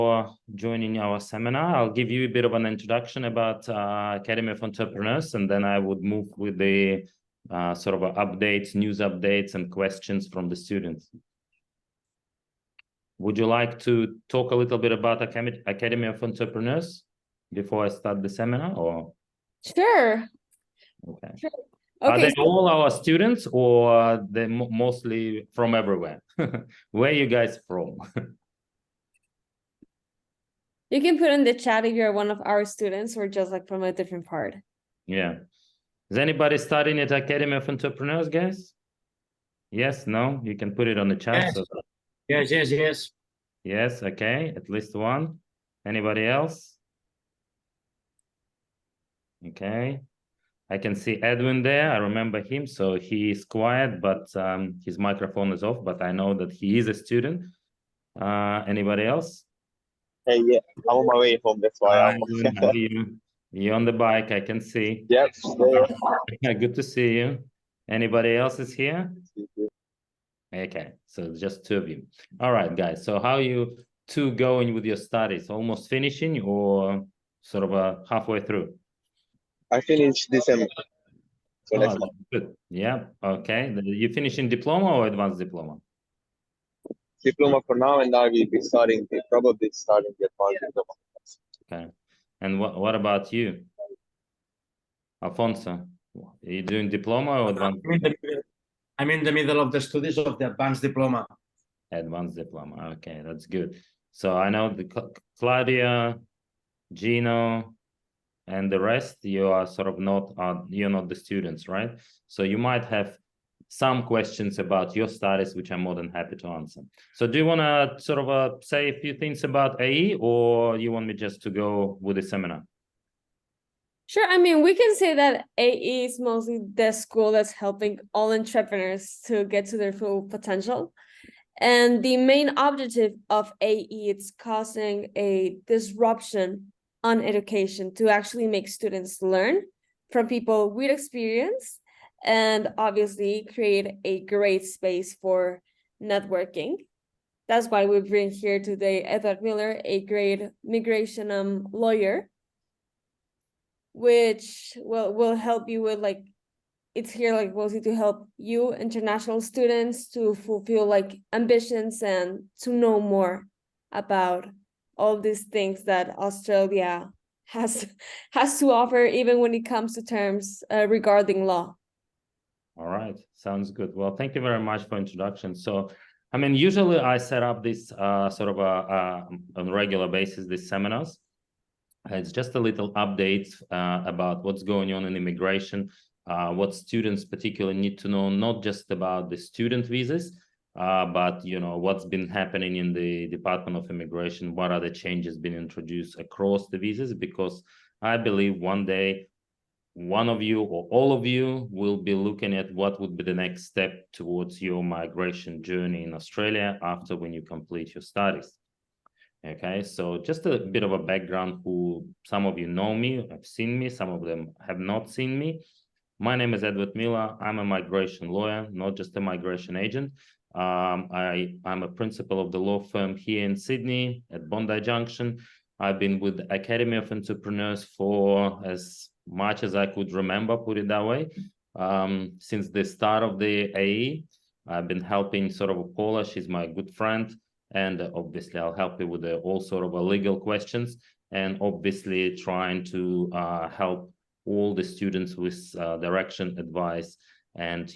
for joining our seminar. I'll give you a bit of an introduction about Academy of Entrepreneurs, and then I would move with the sort of updates, news updates, and questions from the students. Would you like to talk a little bit about Academy of Entrepreneurs before I start the seminar, or? Sure. Okay. Sure. Are Okay, they all our students, or they're mostly from everywhere? Where are you guys from? you can put in the chat if you're one of our students or just like from a different part. Yeah. Is anybody studying at Academy of Entrepreneurs, guys? Yes, no? You can put it on the chat. Yes. So. Yes. Yes, okay. At least one. Anybody else? Okay. I can see Edwin there. I remember him. So he is quiet, but his microphone is off. But I know that he is a student. Anybody else? Hey, yeah, I'm on my way home. That's why Hi, I'm. Edwin, how are you? You're on the bike, I can see. Yep. Good to see you. Anybody else is here? Okay, so it's just two of you. All right, guys. So how are you two going with your studies? Almost finishing or sort of halfway through? I finished December. So next month. Good. Yeah. Okay. You finishing diploma or advanced diploma? Diploma for now, and I will be probably starting the advanced diploma. Okay. And what about you, Alfonso? Are you doing diploma or advanced? I'm in the middle of the studies of the advanced diploma. Advanced diploma. Okay, that's good. So I know the Claudia, Gino, and the rest, you are sort of you're not the students, right? So you might have some questions about your studies, which I'm more than happy to answer. So do you want to sort of say a few things about AE, or you want me just to go with the seminar? Sure. I mean, we can say that AE is mostly the school that's helping all entrepreneurs to get to their full potential. And the main objective of AE is causing a disruption on education to actually make students learn from people with experience and obviously create a great space for networking. That's why we bring here today Edward Miller, a great migration lawyer, which will help you with like, it's here like mostly to help you international students to fulfill like ambitions and to know more about all these things that Australia has to offer, even when it comes to terms regarding law. All right, sounds good. Well, thank you very much for introduction. So, I mean, usually I set up this sort of on a regular basis, these seminars. It's just a little update about what's going on in immigration, what students particularly need to know, not just about the student visas, but what's been happening in the Department of Immigration, what are the changes being introduced across the visas, because I believe one day one of you or all of you will be looking at what would be the next step towards your migration journey in Australia after when you complete your studies. Okay, so just a bit of a background who some of you know me, have seen me, some of them have not seen me. My name is Edward Miller. I'm a migration lawyer, not just a migration agent. I'm a principal of the law firm here in Sydney at Bondi Junction. I've been with the Academy of Entrepreneurs for as much as I could remember, put it that way. Since the start of the AE, I've been helping sort of Paula, she's my good friend. And obviously, I'll help you with all sort of legal questions, and obviously trying to help all the students with direction, advice, and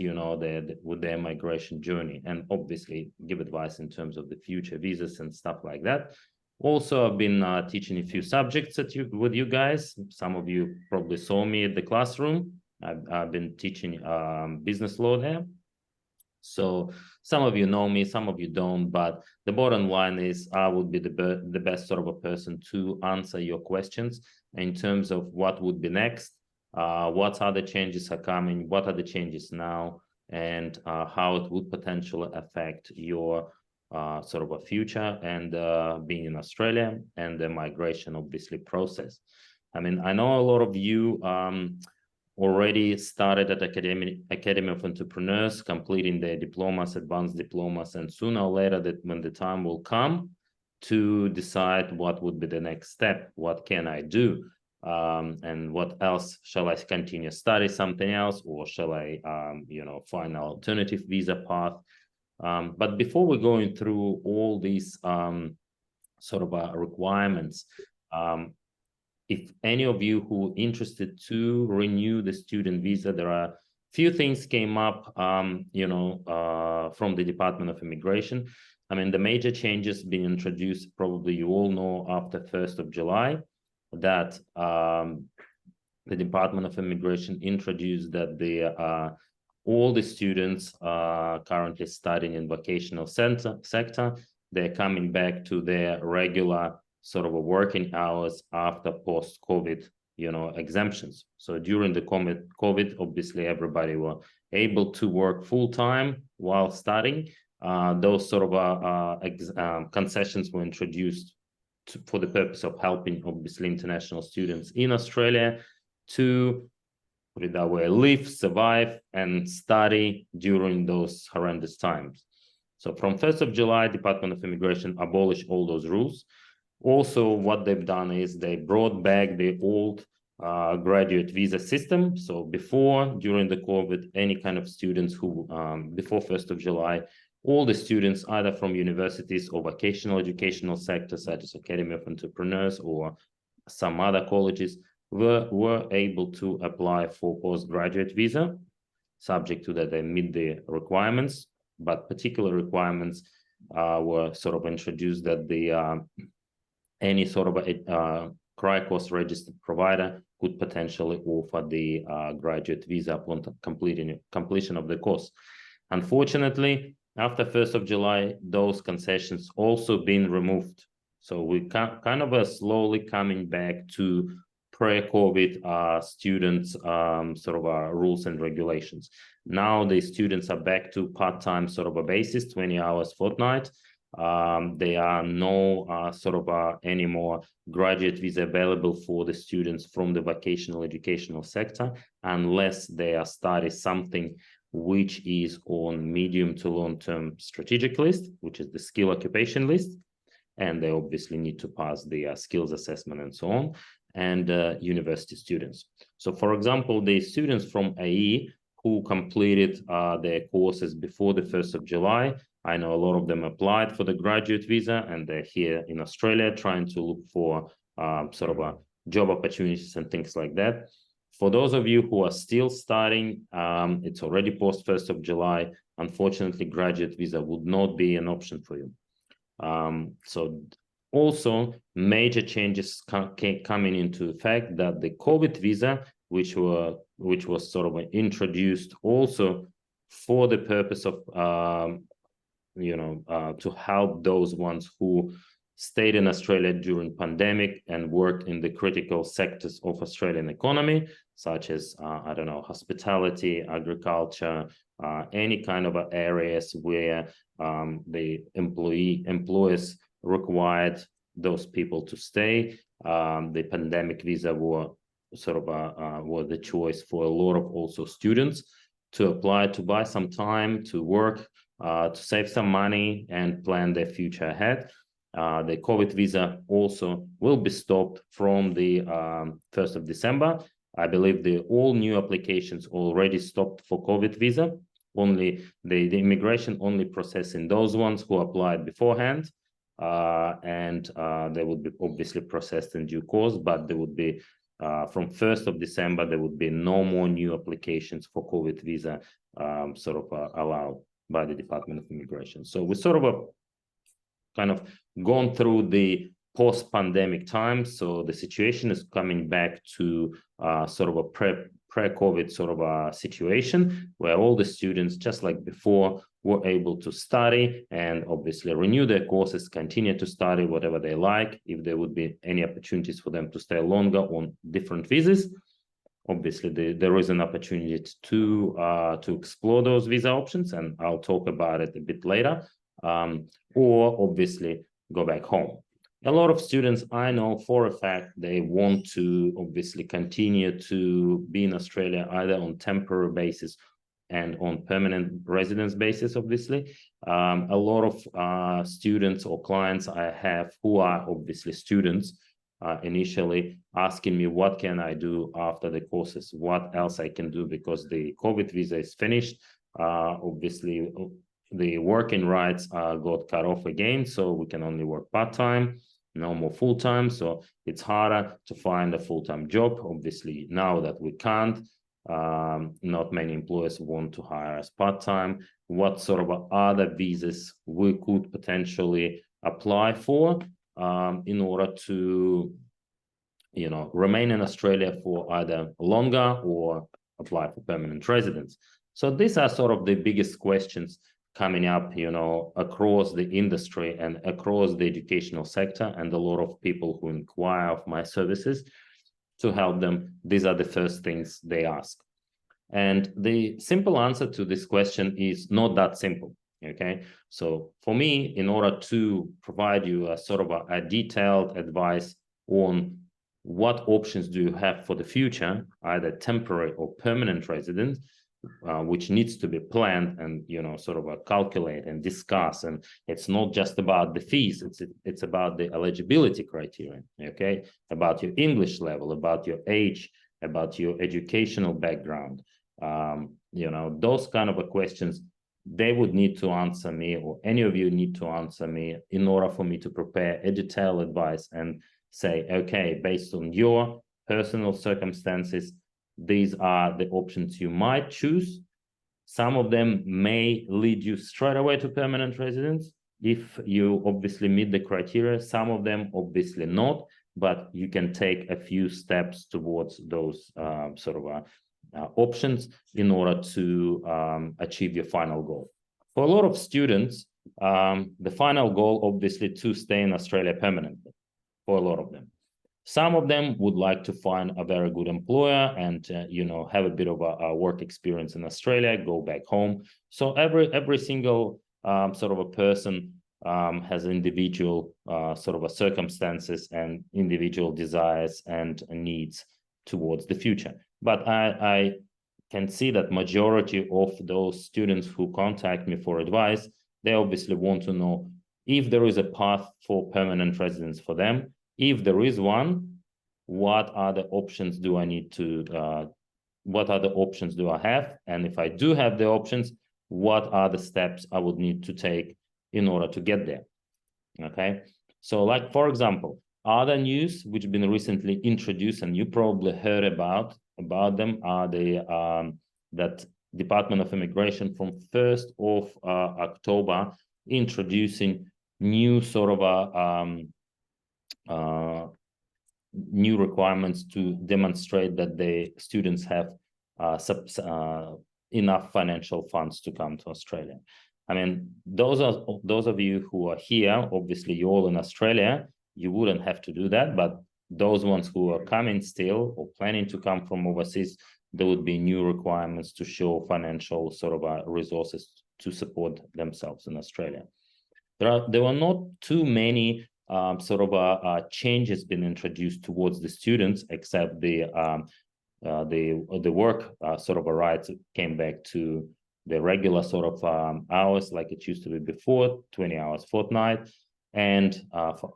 with their migration journey, and obviously give advice in terms of the future visas and stuff like that. Also, I've been teaching a few subjects with you guys. Some of you probably saw me at the classroom. I've been teaching business law there. So some of you know me, some of you don't, but the bottom line is I would be the best sort of a person to answer your questions in terms of what would be next, what other changes are coming, what are the changes now, and how it would potentially affect your sort of a future and being in Australia and the migration, obviously, process. I mean, I know a lot of you already started at Academy of Entrepreneurs, completing their diplomas, advanced diplomas, and sooner or later, that when the time will come to decide what would be the next step. What can I do? And what else? Shall I continue study something else, or shall I, find an alternative visa path? But before we're going through all these requirements, if any of you who are interested to renew the student visa, there are few things came up, from the Department of Immigration. I mean, the major changes being introduced, probably you all know, after 1st of July, that the Department of Immigration introduced that all the students currently studying in vocational sector, they're coming back to their regular working hours after post-COVID, exemptions. So during the COVID, obviously everybody were able to work full-time while studying. Those concessions were introduced for the purpose of helping, obviously, international students in Australia to, put it that way, live, survive, and study during those horrendous times. So from 1st of July, Department of Immigration abolished all those rules. Also, what they've done is they brought back the old graduate visa system. So before, during the COVID, any kind of students who, before 1st of July, all the students either from universities or vocational educational sectors, such as Academy of Entrepreneurs or some other colleges, were able to apply for postgraduate visa, subject to that they meet the requirements. But particular requirements were introduced that any CRICOS registered provider could potentially offer the graduate visa upon completion of the course. Unfortunately, after 1st of July, those concessions also been removed. So we kind of slowly coming back to pre-COVID students rules and regulations. Now the students are back to part-time a basis, 20 hours fortnight. There are no anymore graduate visa available for the students from the vocational educational sector, unless they are studying something which is on medium to long-term strategic list, which is the skill occupation list, and they obviously need to pass the skills assessment and so on, and university students. So for example, the students from AE who completed their courses before the 1st of July, I know a lot of them applied for the graduate visa, and they're here in Australia trying to look for job opportunities and things like that. For those of you who are still studying, it's already post 1st of July. Unfortunately, graduate visa would not be an option for you. So also major changes coming into effect, that the COVID visa, which was introduced also for the purpose of to help those ones who stayed in Australia during pandemic and worked in the critical sectors of Australian economy, such as, hospitality, agriculture, any kind of areas where the employers required those people to stay. The pandemic visa were the choice for a lot of also students to apply, to buy some time, to work, to save some money and plan their future ahead. The COVID visa also will be stopped from the 1st of December. I believe all new applications already stopped for COVID visa. Only the immigration only processing those ones who applied beforehand, and they would be obviously processed in due course, but there would be from 1st of December, there would be no more new applications for COVID visa allowed by the Department of Immigration. So we kind of gone through the post-pandemic times. So the situation is coming back to a pre-COVID situation, where all the students, just like before, were able to study and obviously renew their courses, continue to study whatever they like. If there would be any opportunities for them to stay longer on different visas, obviously there is an opportunity to explore those visa options, and I'll talk about it a bit later. Or obviously go back home. A lot of students, I know for a fact, they want to obviously continue to be in Australia either on temporary basis and on permanent residence basis, obviously. A lot of students or clients I have who are obviously students initially asking me, what can I do after the courses? What else I can do, because the COVID visa is finished. Obviously, the working rights got cut off again, so we can only work part-time, no more full-time. So it's harder to find a full-time job. Obviously, now that we can't, not many employers want to hire us part-time. What sort of other visas we could potentially apply for in order to, you know, remain in Australia for either longer or apply for permanent residence. So these are sort of the biggest questions coming up, you know, across the industry and across the educational sector, and a lot of people who inquire of my services to help them. These are the first things they ask. And the simple answer to this question is not that simple, okay? So for me, in order to provide you a sort of a detailed advice on what options do you have for the future, either temporary or permanent residence, which needs to be planned and, you know, sort of calculate and discuss. And it's not just about the fees, it's about the eligibility criteria, okay? About your English level, about your age, about your educational background. You know, those kind of questions, they would need to answer me, or any of you need to answer me, in order for me to prepare a detailed advice and say, okay, based on your personal circumstances, these are the options you might choose. Some of them may lead you straight away to permanent residence if you obviously meet the criteria. Some of them obviously not, but you can take a few steps towards those options in order to achieve your final goal. For a lot of students, the final goal obviously to stay in Australia permanently, for a lot of them. Some of them would like to find a very good employer and you know, have a bit of a work experience in Australia, go back home. So every single sort of a person has individual sort of a circumstances and individual desires and needs towards the future. But I can see that majority of those students who contact me for advice, they obviously want to know if there is a path for permanent residence for them. If there is one, what other options do I need to, what other options do I have? And if I do have the options, what are the steps I would need to take in order to get there? Okay, so like, for example, other news which have been recently introduced, and you probably heard about them, are the that Department of Immigration from 1st of October introducing new sort of new requirements to demonstrate that the students have enough financial funds to come to Australia. I mean, those of you who are here, obviously you're all in Australia, you wouldn't have to do that, but those ones who are coming still or planning to come from overseas, there would be new requirements to show financial sort of resources to support themselves in Australia. There were not too many changes been introduced towards the students, except the work rights came back to the regular sort of hours like it used to be before, 20 hours fortnight, and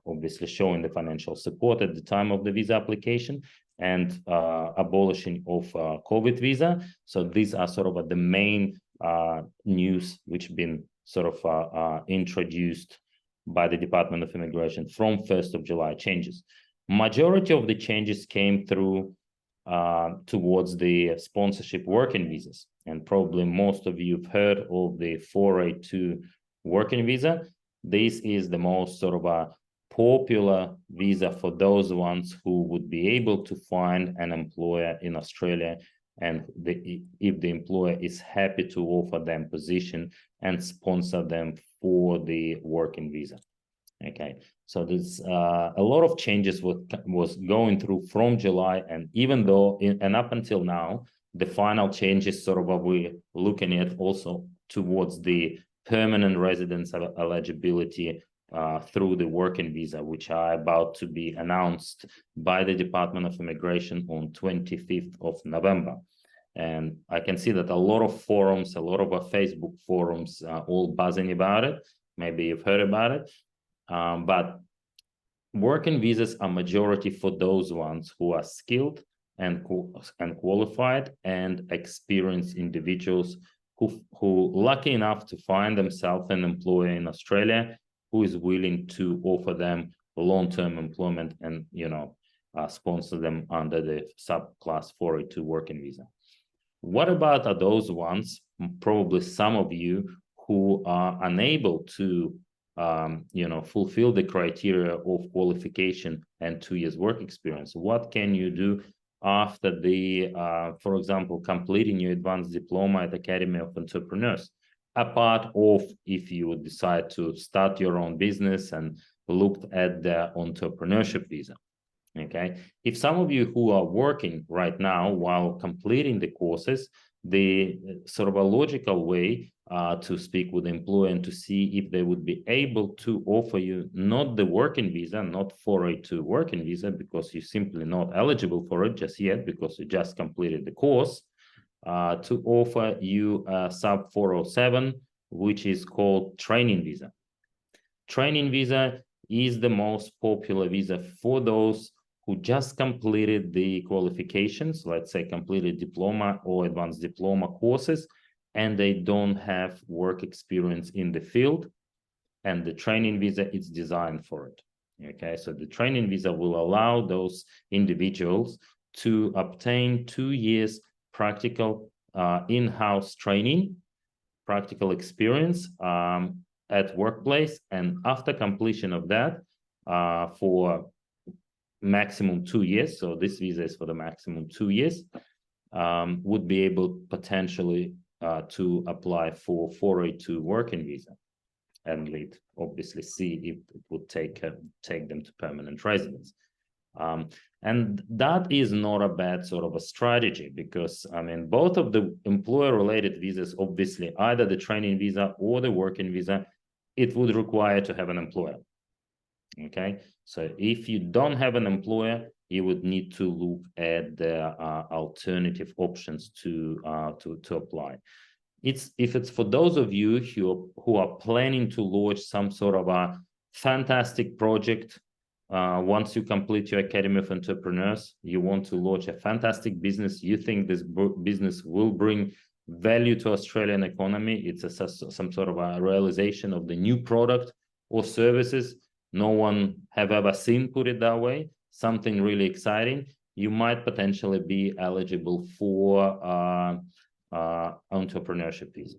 obviously showing the financial support at the time of the visa application, and abolishing of COVID visa. So these are sort of the main news which been sort of introduced by the Department of Immigration from 1st of July changes. Majority of the changes came through towards the sponsorship working visas. And probably most of you have heard of the 482 working visa. This is the most sort of a popular visa for those ones who would be able to find an employer in Australia, and if the employer is happy to offer them position and sponsor them for the working visa. Okay, so there's a lot of changes was going through from July, and even though and up until now, the final changes sort of we're looking at also towards the permanent residence eligibility through the working visa, which are about to be announced by the Department of Immigration on 25th of November. And I can see that a lot of forums, a lot of Facebook forums are all buzzing about it. Maybe you've heard about it. But working visas are majority for those ones who are skilled and qualified and experienced individuals who lucky enough to find themselves an employer in Australia who is willing to offer them long-term employment and, sponsor them under the subclass 482 working visa. What about are those ones, probably some of you, who are unable to fulfill the criteria of qualification and 2 years work experience? What can you do after the, for example, completing your advanced diploma at Academy of Entrepreneurs, apart of if you would decide to start your own business and looked at the entrepreneurship visa? Okay, if some of you who are working right now while completing the courses, the sort of a logical way to speak with the employer and to see if they would be able to offer you not the working visa, not 482 working visa, because you're simply not eligible for it just yet because you just completed the course, to offer you a sub 407, which is called training visa. Training visa is the most popular visa for those who just completed the qualifications, let's say completed diploma or advanced diploma courses, and they don't have work experience in the field, and the training visa is designed for it. Okay, so the training visa will allow those individuals to obtain 2 years practical in-house training, practical experience at workplace, and after completion of that, for maximum 2 years, so this visa is for the maximum 2 years, would be able potentially to apply for 482 working visa, and we'd obviously see if it would take them to permanent residence. And that is not a bad sort of a strategy, because I mean, both of the employer-related visas, obviously, either the training visa or the working visa, it would require to have an employer. Okay, so if you don't have an employer, you would need to look at the alternative options to apply. If it's for those of you who are planning to launch some sort of a fantastic project, once you complete your Academy of Entrepreneurs, you want to launch a fantastic business, you think this business will bring value to Australian economy, it's some sort of a realization of the new product or services no one have ever seen, put it that way, something really exciting, you might potentially be eligible for entrepreneurship visa.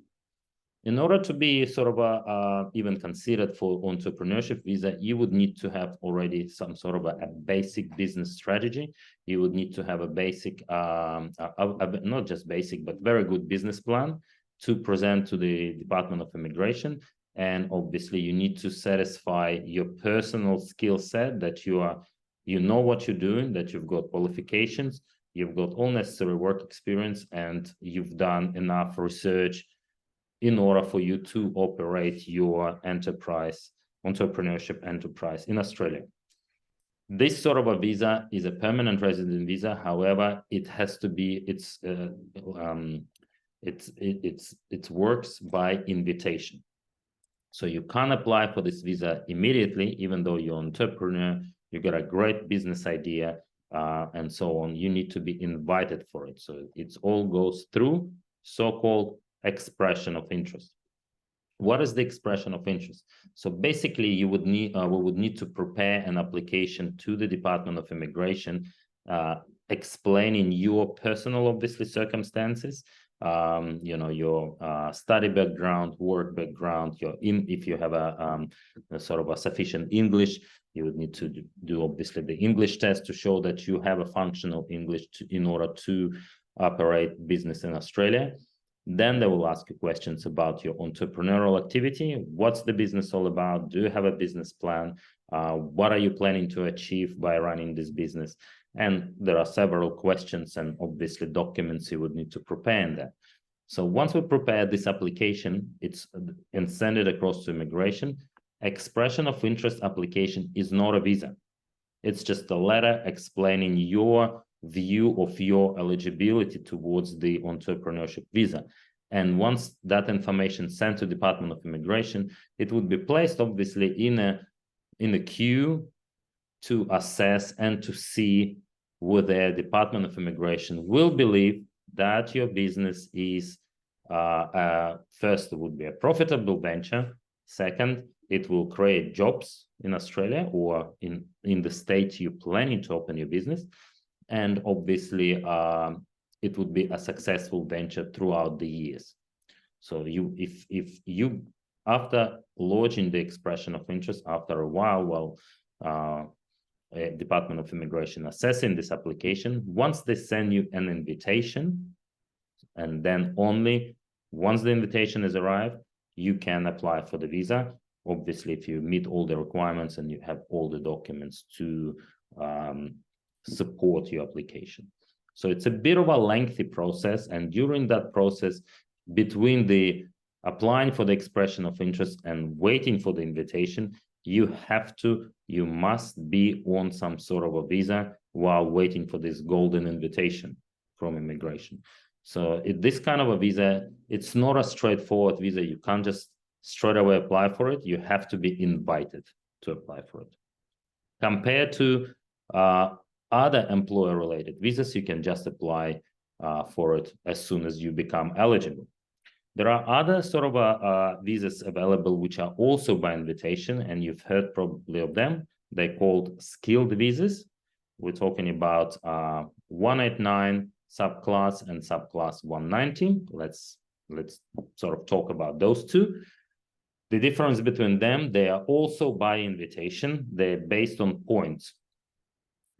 In order to be sort of even considered for entrepreneurship visa, you would need to have already some sort of a basic business strategy. You would need to have a basic, not just basic, but very good business plan to present to the Department of Immigration. And obviously you need to satisfy your personal skill set, that you know what you're doing, that you've got qualifications, you've got all necessary work experience, and you've done enough research in order for you to operate your entrepreneurship enterprise in Australia. This sort of a visa is a permanent resident visa. However, it has to be, it works by invitation. So you can't apply for this visa immediately, even though you're an entrepreneur, you got a great business idea, and so on. You need to be invited for it. So it all goes through so-called expression of interest. What is the expression of interest? So basically, we would need to prepare an application to the Department of Immigration, explaining your personal, obviously, circumstances, your study background, work background, if you have a sort of a sufficient English, you would need to do obviously the English test to show that you have a functional English in order to operate business in Australia. Then they will ask you questions about your entrepreneurial activity. What's the business all about? Do you have a business plan? What are you planning to achieve by running this business? And there are several questions and obviously documents you would need to prepare in that. So once we prepare this application, and send it across to immigration, expression of interest application is not a visa. It's just a letter explaining your view of your eligibility towards the entrepreneurship visa. And once that information sent to Department of Immigration, it would be placed obviously in a queue to assess and to see whether Department of Immigration will believe that your business is first, it would be a profitable venture. Second, it will create jobs in Australia or in the state you're planning to open your business. And obviously, it would be a successful venture throughout the years. So if you, after lodging the expression of interest, after a while, Department of Immigration assessing this application, once they send you an invitation, and then only once the invitation is arrived, you can apply for the visa. Obviously, if you meet all the requirements and you have all the documents to support your application. So it's a bit of a lengthy process, and during that process, between the applying for the expression of interest and waiting for the invitation, you must be on some sort of a visa while waiting for this golden invitation from immigration. So this kind of a visa, it's not a straightforward visa. You can't just straight away apply for it. You have to be invited to apply for it. Compared to other employer-related visas, you can just apply for it as soon as you become eligible. There are other sort of visas available which are also by invitation, and you've heard probably of them. They're called skilled visas. We're talking about 189 subclass and subclass 190. Let's sort of talk about those two. The difference between them, they are also by invitation. They're based on points.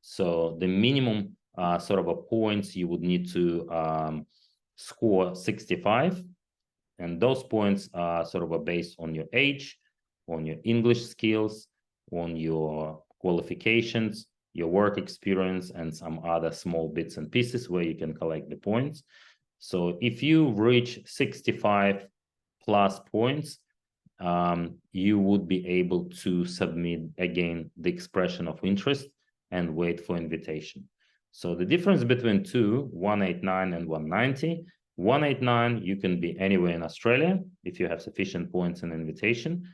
So the minimum sort of a points you would need to score 65. And those points are sort of based on your age, on your English skills, on your qualifications, your work experience, and some other small bits and pieces where you can collect the points. So if you reach 65 plus points, you would be able to submit again the expression of interest and wait for invitation. So the difference between 189 and 190, 189, you can be anywhere in Australia if you have sufficient points and invitation.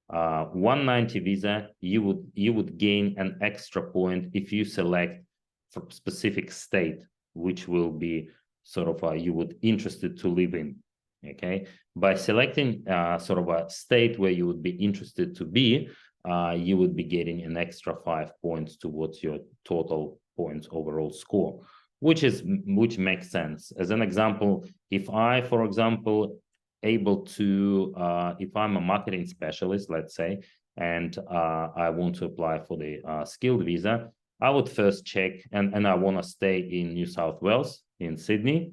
190 visa, you would gain an extra point if you select a specific state, which will be sort of you would interested to live in. Okay, by selecting sort of a state where you would be interested to be, you would be getting an extra 5 points towards your total points overall score, which makes sense. As an example, if I, for example, able to, if I'm a marketing specialist, let's say, and I want to apply for the skilled visa, I would first check, and I want to stay in New South Wales, in Sydney.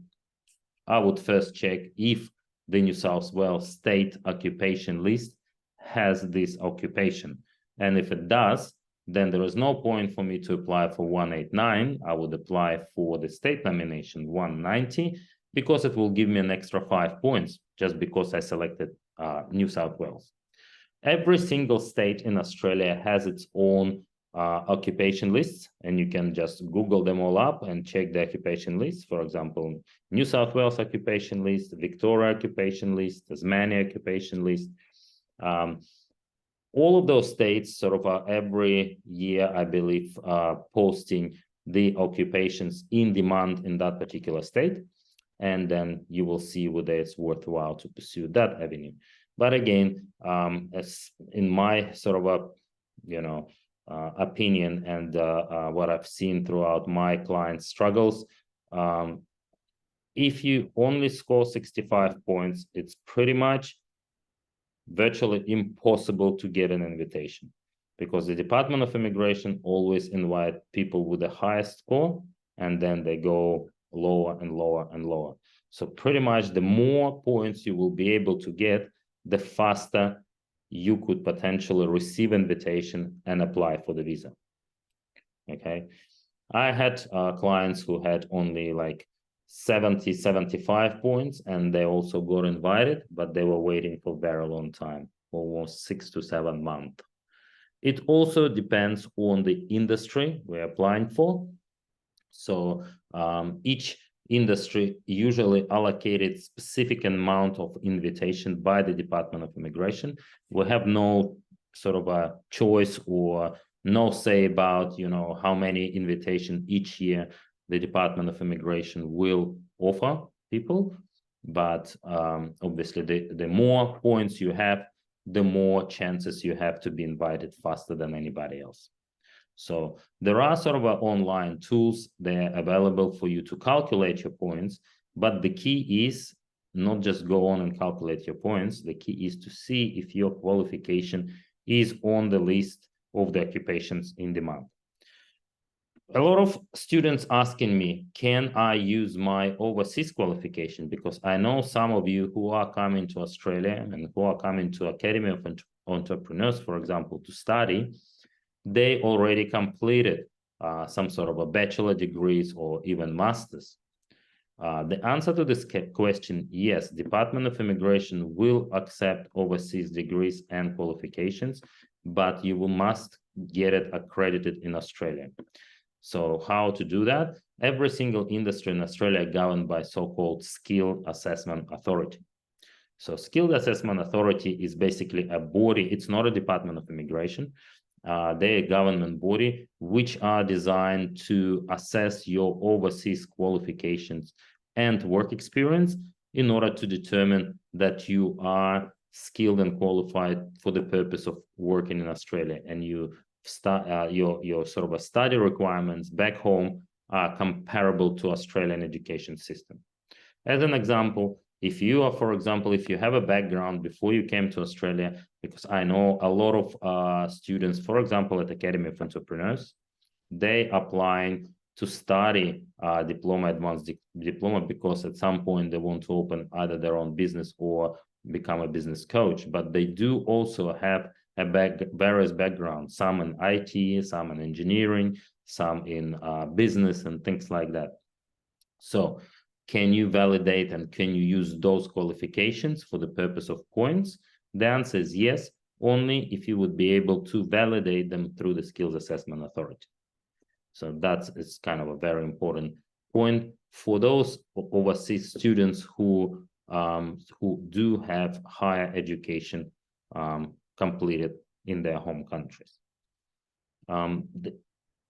I would first check if the New South Wales state occupation list has this occupation. And if it does, then there is no point for me to apply for 189. I would apply for the state nomination 190, because it will give me an extra 5 points just because I selected New South Wales. Every single state in Australia has its own occupation lists, and you can just Google them all up and check the occupation lists. For example, New South Wales occupation list, Victoria occupation list, Tasmania occupation list. All of those states sort of every year, I believe, posting the occupations in demand in that particular state. And then you will see whether it's worthwhile to pursue that avenue. But again, as in my sort of opinion and what I've seen throughout my clients' struggles, if you only score 65 points, it's pretty much virtually impossible to get an invitation, because the Department of Immigration always invite people with the highest score, and then they go lower and lower and lower. So pretty much the more points you will be able to get, the faster you could potentially receive invitation and apply for the visa. Okay, I had clients who had only like 70, 75 points, and they also got invited, but they were waiting for a very long time, almost 6 to 7 months. It also depends on the industry we're applying for. So each industry usually allocated specific amount of invitation by the Department of Immigration. We have no sort of a choice or no say about, you know, how many invitation each year the Department of Immigration will offer people. But obviously, the more points you have, the more chances you have to be invited faster than anybody else. So there are sort of online tools, they're available for you to calculate your points, but the key is not just go on and calculate your points. The key is to see if your qualification is on the list of the occupations in demand. A lot of students asking me, can I use my overseas qualification? Because I know some of you who are coming to Australia and who are coming to Academy of Entrepreneurs, for example, to study, they already completed some sort of a bachelor degrees or even masters. The answer to this question, yes, Department of Immigration will accept overseas degrees and qualifications, but you must get it accredited in Australia. So how to do that? Every single industry in Australia governed by so-called Skill Assessment Authority. So Skill Assessment Authority is basically a body. It's not a Department of Immigration. They're a government body which are designed to assess your overseas qualifications and work experience in order to determine that you are skilled and qualified for the purpose of working in Australia, and you start your sort of a study requirements back home are comparable to Australian education system. As an example, if you are, for example, if you have a background before you came to Australia, because I know a lot of students, for example, at Academy of Entrepreneurs, they applying to study diploma, advanced diploma, because at some point they want to open either their own business or become a business coach. But they do also have various backgrounds, some in IT, some in engineering, some in business and things like that. So can you validate and can you use those qualifications for the purpose of points? The answer is yes, only if you would be able to validate them through the Skills Assessment Authority. So it's kind of a very important point for those overseas students who do have higher education completed in their home countries.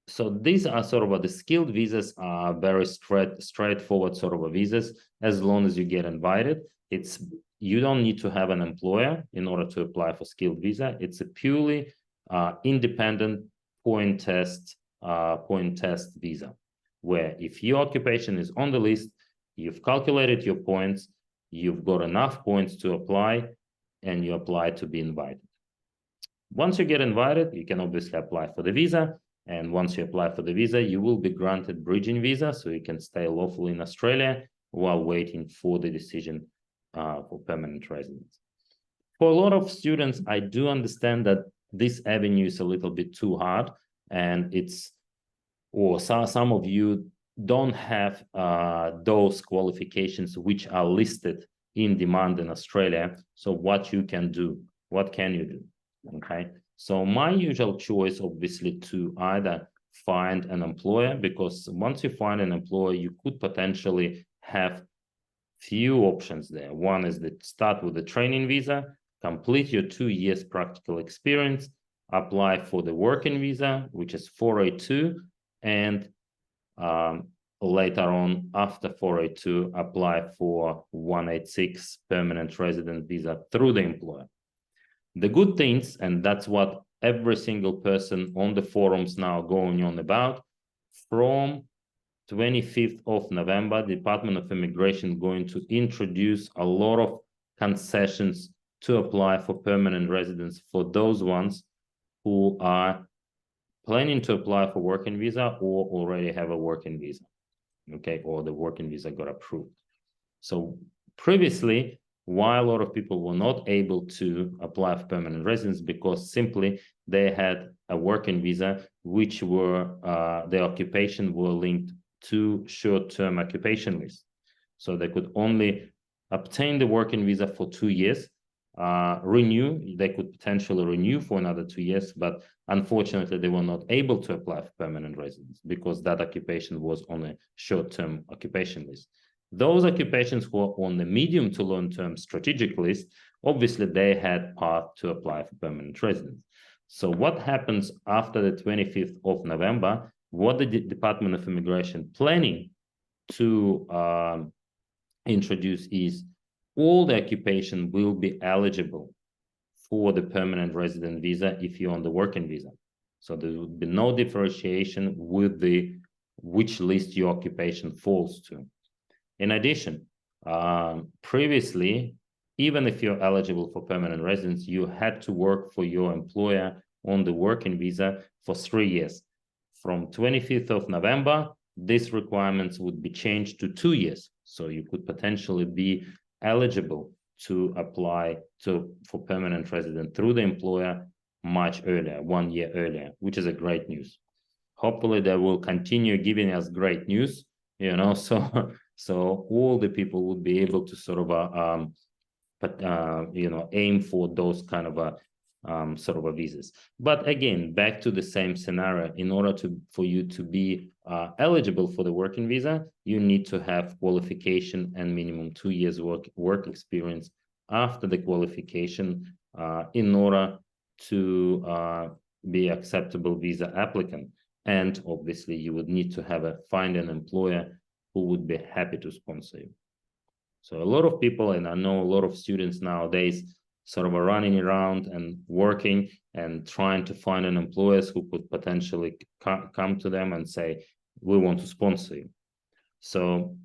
So these are sort of the skilled visas are very straightforward sort of visas. As long as you get invited, you don't need to have an employer in order to apply for skilled visa. It's a purely independent point test visa, where if your occupation is on the list, you've calculated your points, you've got enough points to apply, and you apply to be invited. Once you get invited, you can obviously apply for the visa. And once you apply for the visa, you will be granted bridging visa, so you can stay lawfully in Australia while waiting for the decision for permanent residence. For a lot of students, I do understand that this avenue is a little bit too hard, and some of you don't have those qualifications which are listed in demand in Australia. So what can you do? Okay. So my usual choice, obviously, to either find an employer, because once you find an employer, you could potentially have few options there. One is that start with the training visa, complete your 2 years practical experience, apply for the working visa, which is 482, and later on, after 482, apply for 186 permanent resident visa through the employer. The good things, and that's what every single person on the forums now going on about, from 25th of November, the Department of Immigration is going to introduce a lot of concessions to apply for permanent residence for those ones who are planning to apply for working visa or already have a working visa, okay, or the working visa got approved. So previously, why a lot of people were not able to apply for permanent residence, because simply they had a working visa which were their occupation were linked to short-term occupation list. So they could only obtain the working visa for 2 years, renew. They could potentially renew for another 2 years, but unfortunately, they were not able to apply for permanent residence because that occupation was on a short-term occupation list. Those occupations who are on the medium to long-term strategic list, obviously they had path to apply for permanent residence. So what happens after the 25th of November? What the Department of Immigration planning to introduce is all the occupation will be eligible for the permanent resident visa if you're on the working visa. So there would be no differentiation with the which list your occupation falls to. In addition, previously, even if you're eligible for permanent residence, you had to work for your employer on the working visa for 3 years. From 25th of November, these requirements would be changed to 2 years. So you could potentially be eligible to apply for permanent resident through the employer much earlier, 1 year earlier, which is a great news. Hopefully they will continue giving us great news, so all the people would be able to sort of aim for those kind of visas. But again, back to the same scenario. In order for you to be eligible for the working visa, you need to have qualification and minimum 2 years work experience after the qualification in order to be acceptable visa applicant. And obviously, you would need to find an employer who would be happy to sponsor you. So a lot of people, and I know a lot of students nowadays, sort of are running around and working and trying to find an employers who could potentially come to them and say, we want to sponsor you. So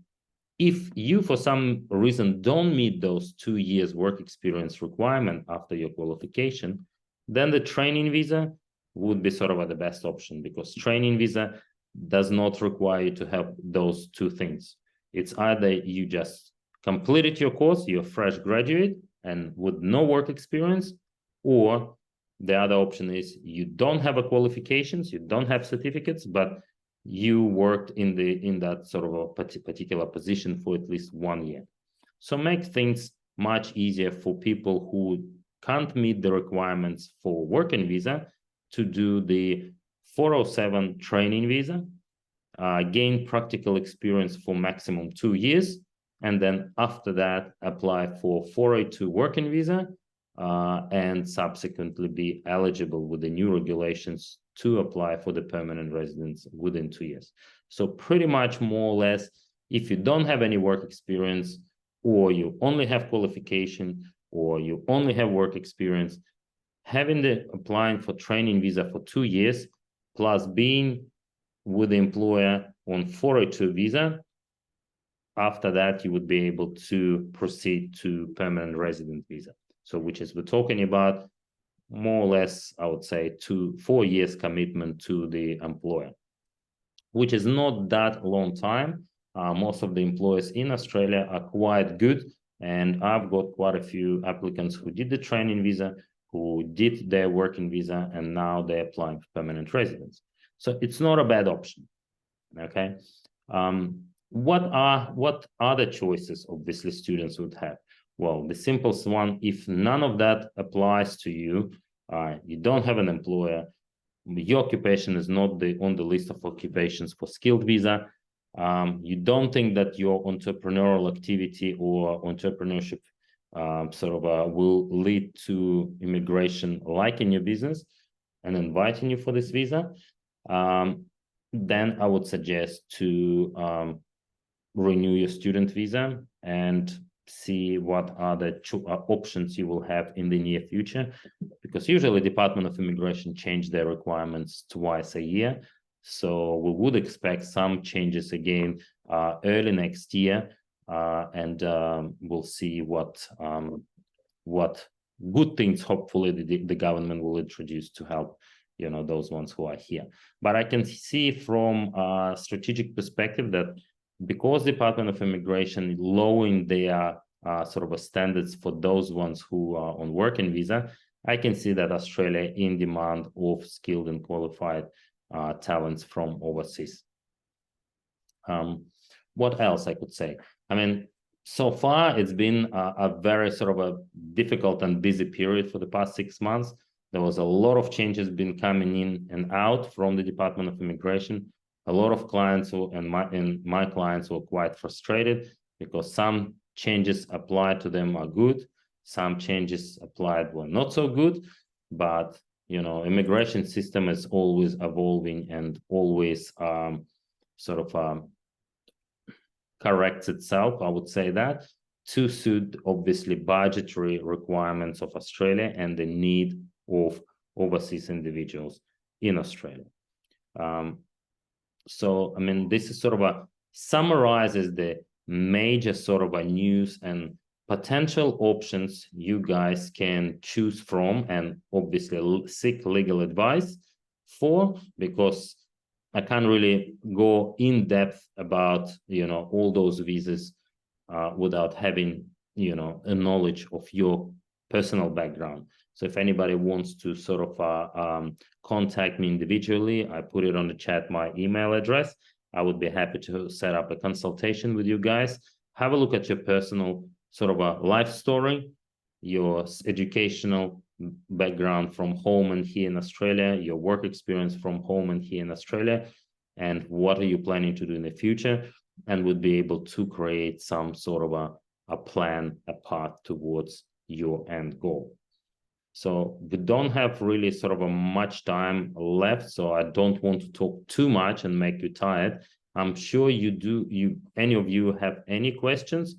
if you, for some reason, don't meet those 2 years work experience requirement after your qualification, then the training visa would be sort of the best option, because training visa does not require you to have those two things. It's either you just completed your course, you're a fresh graduate and with no work experience, or the other option is you don't have a qualifications, you don't have certificates, but you worked in that sort of a particular position for at least 1 year. So make things much easier for people who can't meet the requirements for working visa to do the 407 training visa, gain practical experience for maximum 2 years, and then after that apply for 482 working visa and subsequently be eligible with the new regulations to apply for the permanent residence within 2 years. So pretty much more or less, if you don't have any work experience, or you only have qualification, or you only have work experience, applying for training visa for 2 years, plus being with the employer on 482 visa, after that, you would be able to proceed to permanent resident visa. So which is, we're talking about more or less, I would say 4 years commitment to the employer, which is not that long time. Most of the employers in Australia are quite good. And I've got quite a few applicants who did the training visa, who did their working visa, and now they're applying for permanent residence. So it's not a bad option, okay? What are the choices obviously students would have? Well, the simplest one, if none of that applies to you, you don't have an employer, your occupation is not on the list of occupations for skilled visa, you don't think that your entrepreneurial activity or entrepreneurship will lead to immigration liking your business and inviting you for this visa, then I would suggest to renew your student visa and see what are the options you will have in the near future, because usually Department of Immigration change their requirements twice a year. So we would expect some changes again early next year, and we'll see what good things hopefully the government will introduce to help those ones who are here. But I can see from a strategic perspective that because Department of Immigration is lowering their standards for those ones who are on working visa, I can see that Australia in demand of skilled and qualified talents from overseas. What else I could say? I mean, so far, it's been a very sort of a difficult and busy period for the past 6 months. There was a lot of changes been coming in and out from the Department of Immigration. A lot of clients and my clients were quite frustrated because some changes applied to them are good, some changes applied were not so good, but you know, immigration system is always evolving and always corrects itself, I would say that, to suit obviously budgetary requirements of Australia and the need of overseas individuals in Australia. So, I mean, this is sort of summarizes the major sort of news and potential options you guys can choose from and obviously seek legal advice for, because I can't really go in depth about, you know, all those visas without having, you know, a knowledge of your personal background. So if anybody wants to sort of contact me individually, I put it on the chat, my email address. I would be happy to set up a consultation with you guys. Have a look at your personal sort of a life story, your educational background from home and here in Australia, your work experience from home and here in Australia, and what are you planning to do in the future, and would be able to create some sort of a plan, a path towards your end goal. So we don't have really sort of much time left, so I don't want to talk too much and make you tired. I'm sure any of you have any questions,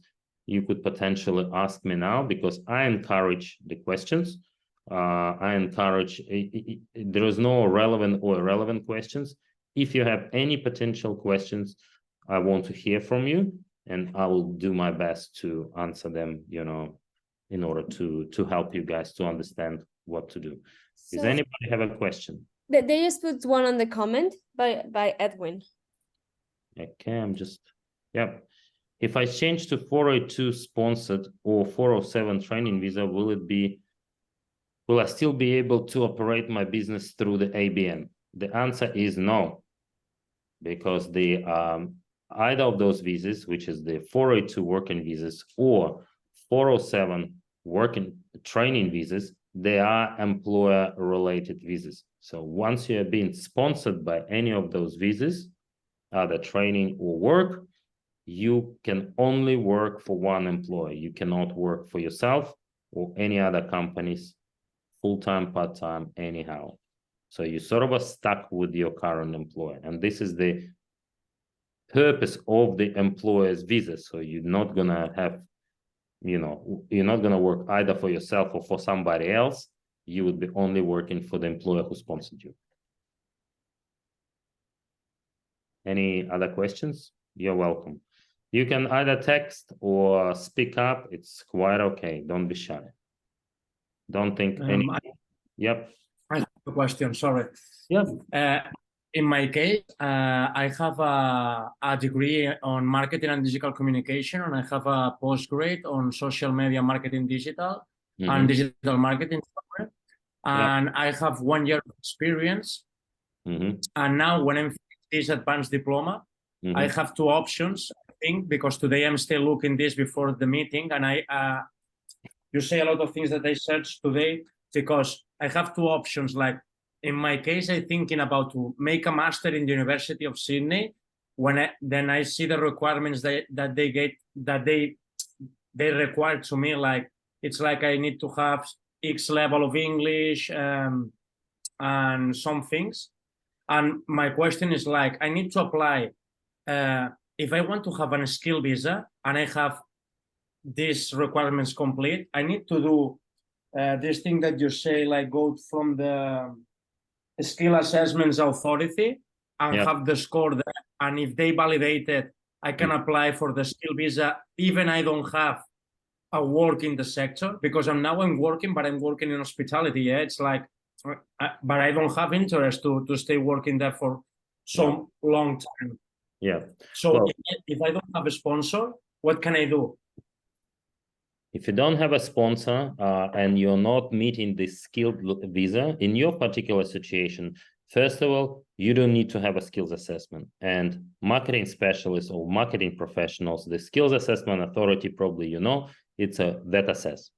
you could potentially ask me now, because I encourage the questions. I encourage, there is no relevant or irrelevant questions. If you have any potential questions, I want to hear from you, and I will do my best to answer them, you know, in order to help you guys to understand what to do. Does anybody have a question? They just put one on the comment by Edwin. Okay, I'm just, yeah. If I change to 482 sponsored or 407 training visa, will I still be able to operate my business through the ABN? The answer is no, because the either of those visas, which is the 482 working visas or 407 working training visas, they are employer related visas. So once you have been sponsored by any of those visas, either training or work, you can only work for one employer. You cannot work for yourself or any other companies, full-time, part-time, anyhow. So you sort of are stuck with your current employer. And this is the purpose of the employer's visa. So you're not going to have, you know, you're not going to work either for yourself or for somebody else. You would be only working for the employer who sponsored you. Any other questions? You're welcome. You can either text or speak up. It's quite okay. Don't be shy. Don't think any. Yep. I have a question, sorry. Yep. In my case, I have a degree on marketing and digital communication, and I have a postgrad on social media marketing digital and digital marketing software. And I have 1 year of experience. And now when I'm finished this advanced diploma, I have two options, I think, because today I'm still looking this before the meeting, and you say a lot of things that I searched today, because I have two options. Like in my case, I'm thinking about to make a master in the University of Sydney. Then I see the requirements that they require to me. Like it's like I need to have X level of English and some things. And my question is like, I need to apply. If I want to have a skill visa and I have these requirements complete, I need to do this thing that you say, like go from the skill assessments authority and have the score there. And if they validate it, I can apply for the skill visa, even I don't have a work in the sector, because I'm working, but I'm working in hospitality. Yeah, it's like, but I don't have interest to stay working there for some long time. Yeah. So if I don't have a sponsor, what can I do? If you don't have a sponsor and you're not meeting the skilled visa, in your particular situation, First of all, you don't need to have a skills assessment, and marketing specialists or marketing professionals, the skills assessment authority, probably, it's a that assess.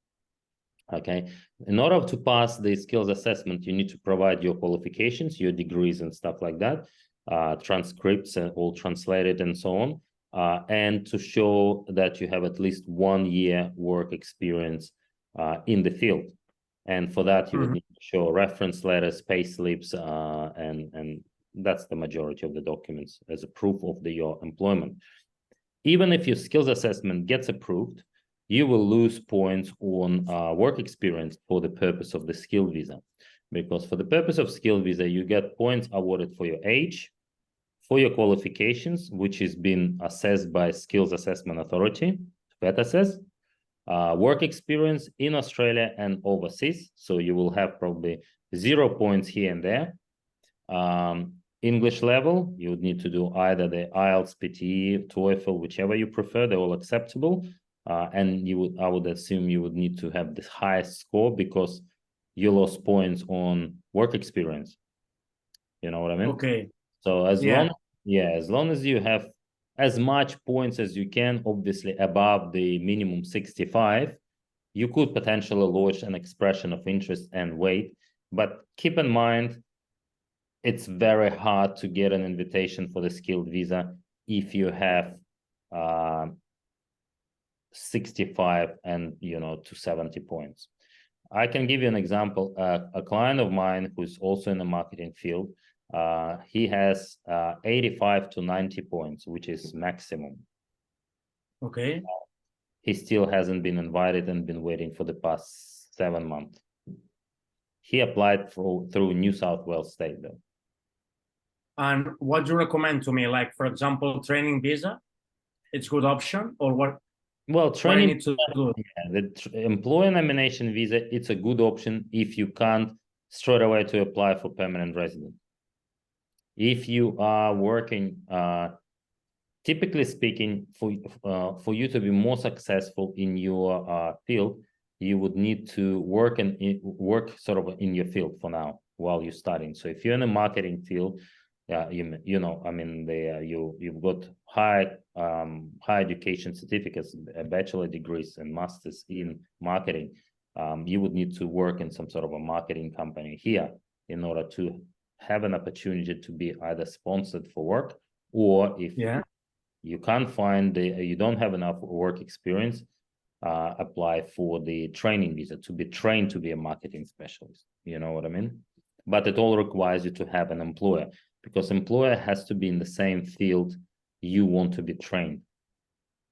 Okay, in order to pass the skills assessment, you need to provide your qualifications, your degrees and stuff like that, transcripts and all translated and so on, and to show that you have at least 1 year work experience in the field. And for that, you would need to show reference letters, pay slips, and that's the majority of the documents as a proof of your employment. Even if your skills assessment gets approved, you will lose points on work experience for the purpose of the skill visa. Because for the purpose of skill visa, you get points awarded for your age, for your qualifications, which is been assessed by Skills Assessment Authority, VET-assess, work experience in Australia and overseas. So you will have probably 0 points here and there. English level, you would need to do either the IELTS, PTE, TOEFL, whichever you prefer, they're all acceptable. And I would assume you would need to have the highest score because you lost points on work experience. You know what I mean? Okay. So as long as you have as much points as you can, obviously above the minimum 65, you could potentially lodge an expression of interest and wait. But keep in mind, it's very hard to get an invitation for the skilled visa if you have 65 and to 70 points. I can give you an example. A client of mine who's also in the marketing field, he has 85 to 90 points, which is maximum. Okay. He still hasn't been invited and been waiting for the past 7 months. He applied through New South Wales state though. And what do you recommend to me? Like, for example, training visa, it's a good option, or what? Well, training, I need to do? the employer nomination visa, it's a good option if you can't straight away to apply for permanent resident. If you are working, typically speaking, for you to be more successful in your field, you would need to work sort of in your field for now while you're studying. So if you're in the marketing field, you've got high education certificates, bachelor degrees and masters in marketing. You would need to work in some sort of a marketing company here in order to have an opportunity to be either sponsored for work, or if you can't find you don't have enough work experience, apply for the training visa to be trained to be a marketing specialist. You know what I mean? But it all requires you to have an employer, because employer has to be in the same field you want to be trained.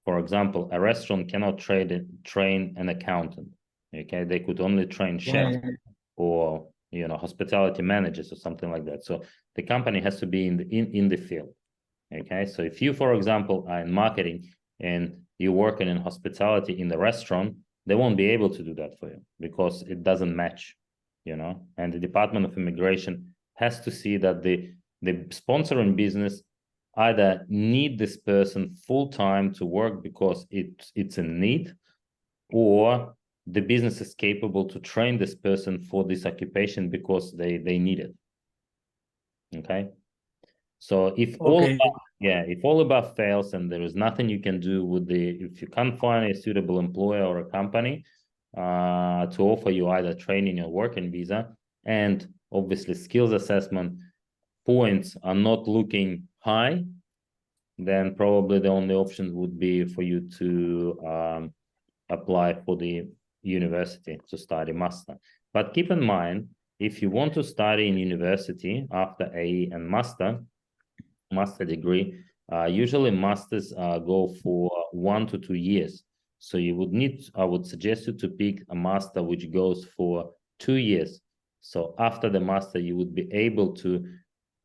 For example, a restaurant cannot train an accountant. Okay, they could only train chefs or hospitality managers or something like that. So the company has to be in the field. Okay, so if you, for example, are in marketing and you're working in hospitality in the restaurant, they won't be able to do that for you because it doesn't match. And the Department of Immigration has to see that the sponsoring business either need this person full-time to work because it's a need, or the business is capable to train this person for this occupation because they need it. Okay, so if all above fails and there is nothing you can do if you can't find a suitable employer or a company to offer you either training or working visa, and obviously skills assessment points are not looking high, then probably the only option would be for you to apply for the university to study master. But keep in mind, if you want to study in university after AE and master degree, usually masters go for 1 to 2 years. So I would suggest you to pick a master which goes for 2 years. So after the master, you would be able to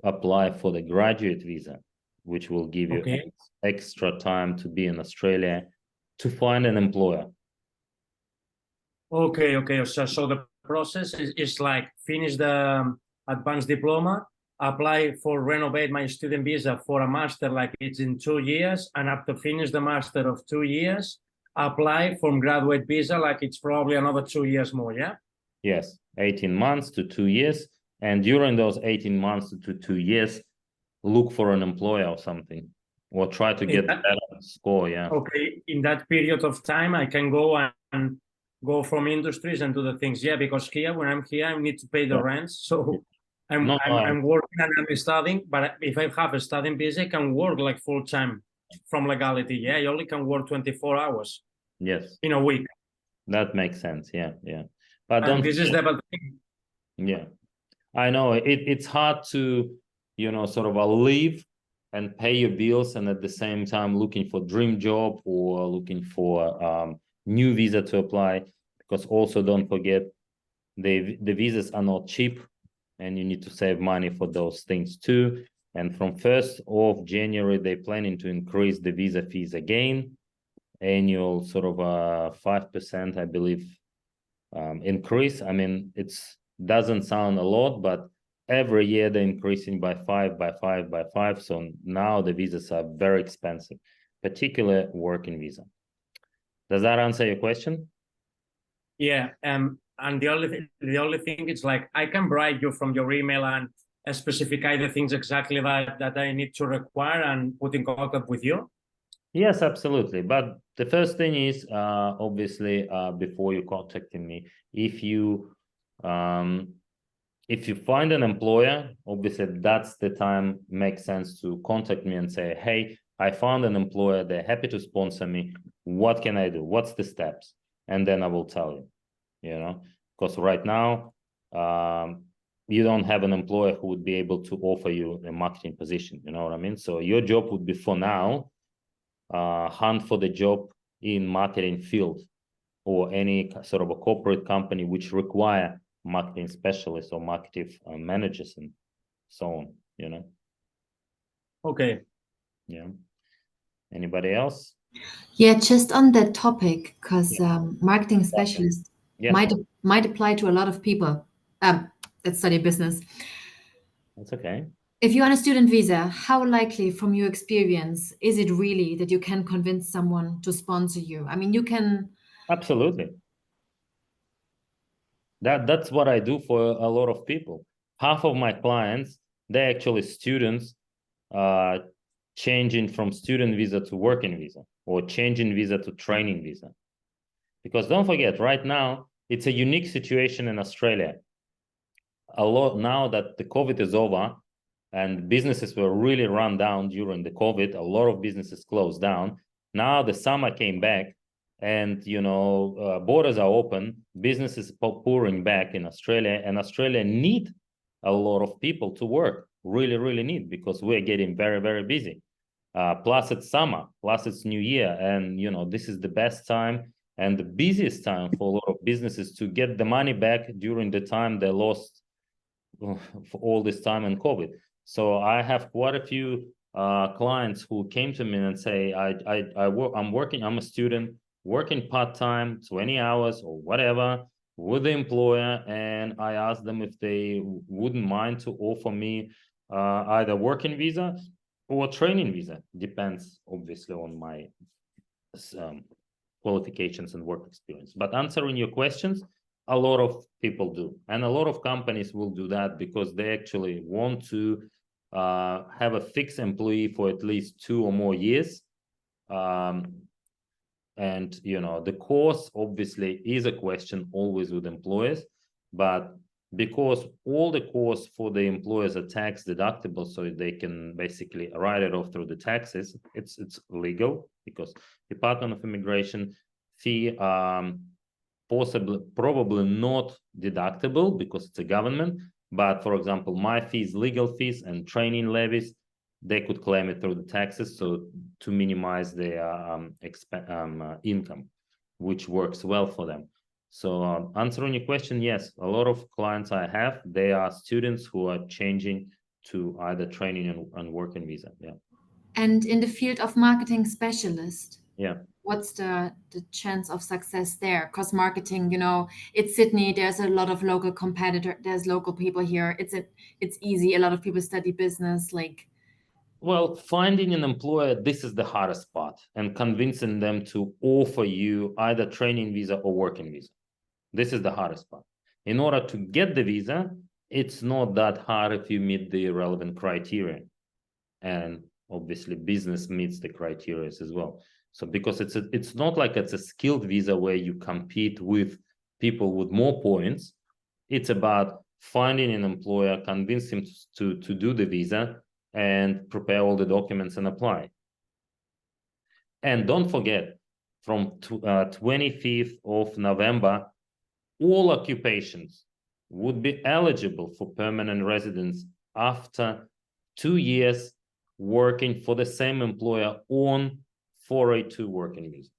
apply for the graduate visa, which will give you extra time to be in Australia to find an employer. Okay. So the process is like finish the advanced diploma, apply for renovate my student visa for a master, like it's in 2 years, and after finish the master of 2 years, apply for graduate visa, like it's probably another 2 years more, yeah? Yes, 18 months to 2 years. And during those 18 months to 2 years, look for an employer or something, or try to get a better score. Yeah. Okay, in that period of time, I can go and go from industries and do the things. Yeah, because here, when I'm here, I need to pay the rent. So I'm working and I'm studying. But if I have a studying visa, I can work like full time from legality. Yeah, I only can work 24 hours. Yes. In a week. That makes sense. Yeah, yeah. But And this is the thing. Yeah, I know it's hard to, sort of leave and pay your bills, and at the same time looking for dream job or looking for new visa to apply, because also don't forget the visas are not cheap, and you need to save money for those things too. And from 1st of January, they're planning to increase the visa fees again, annual sort of 5%, I believe, increase. I mean, it's doesn't sound a lot, but every year they're increasing by 5, by 5, by 5. So now the visas are very expensive, particularly working visa. Does that answer your question? Yeah. And the only thing is like I can write you from your email and specify the things exactly that I need to require and put in contact with you. Yes, absolutely. But the first thing is, obviously, before you contacting me, if you find an employer, obviously that's the time makes sense to contact me and say, hey, I found an employer, they're happy to sponsor me. What can I do? What's the steps? And then I will tell you, because right now, you don't have an employer who would be able to offer you a marketing position. You know what I mean? So your job would be, for now, hunt for the job in marketing field or any sort of a corporate company which require marketing specialists or marketing managers and so on. Okay. Yeah. Anybody else? Yeah, just on that topic, because marketing specialist might apply to a lot of people that study business. That's okay. If you're on a student visa, how likely, from your experience, is it really that you can convince someone to sponsor you? I mean, you can. Absolutely. That's what I do for a lot of people. Half of my clients, they're actually students changing from student visa to working visa, or changing visa to training visa. Because don't forget, right now, it's a unique situation in Australia. A lot now that the COVID is over and businesses were really run down during the COVID, a lot of businesses closed down. Now the summer came back and, borders are open, businesses pouring back in Australia, and Australia need a lot of people to work, really, really need, because we're getting very, very busy. Plus it's summer, plus it's New Year, and, this is the best time and the busiest time for a lot of businesses to get the money back during the time they lost for all this time in COVID. So I have quite a few clients who came to me and say, I'm a student working part-time, 20 hours or whatever with the employer, and I asked them if they wouldn't mind to offer me either working visa or training visa. Depends obviously on my qualifications and work experience. But answering your questions, a lot of people do, and a lot of companies will do that because they actually want to have a fixed employee for at least 2 or more years. And the course obviously is a question always with employers, but because all the course for the employers are tax deductible, so they can basically write it off through the taxes, it's legal, because Department of Immigration fee probably not deductible because it's a government, but for example, my fees, legal fees and training levies, they could claim it through the taxes, so to minimize their income, which works well for them. So answering your question, yes, a lot of clients I have, they are students who are changing to either training and working visa. Yeah. And in the field of marketing specialist, yeah, what's the chance of success there? Because marketing, it's Sydney, there's a lot of local competitor, there's local people here. It's easy. A lot of people study business, well, finding an employer, this is the hardest part, and convincing them to offer you either training visa or working visa. This is the hardest part. In order to get the visa, it's not that hard if you meet the relevant criteria, and obviously business meets the criteria as well. So because it's not like it's a skilled visa where you compete with people with more points. It's about finding an employer, convince him to do the visa, and prepare all the documents and apply. And don't forget, from 25th of November, all occupations would be eligible for permanent residence after 2 years working for the same employer on 482 working visa.